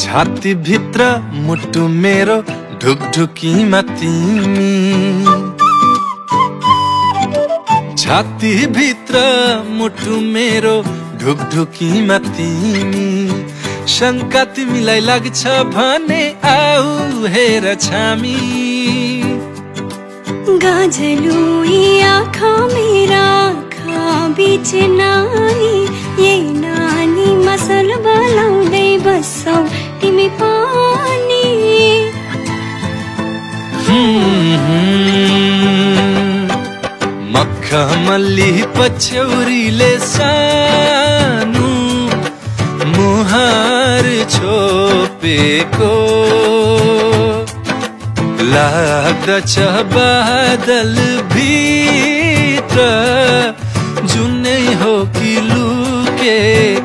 छाती भित्र मुटु मेरो ढुकढुकीमा तिमी, छाती भित्र मुटु मेरो ढुकढुकीमा तिमी। शंका तिमीलाई लाग्छ भने आऊ हेर छामी। गाजलु आँखा मेरा आँखा बीच नानी, यही नानी मसल बलाउँदै बस्छौ तिमी पानी। मखमली पछ्यौरीले सानो मुहार छोपेको लाग्दछ बादल भित्र जुनै हो कि लुकेको।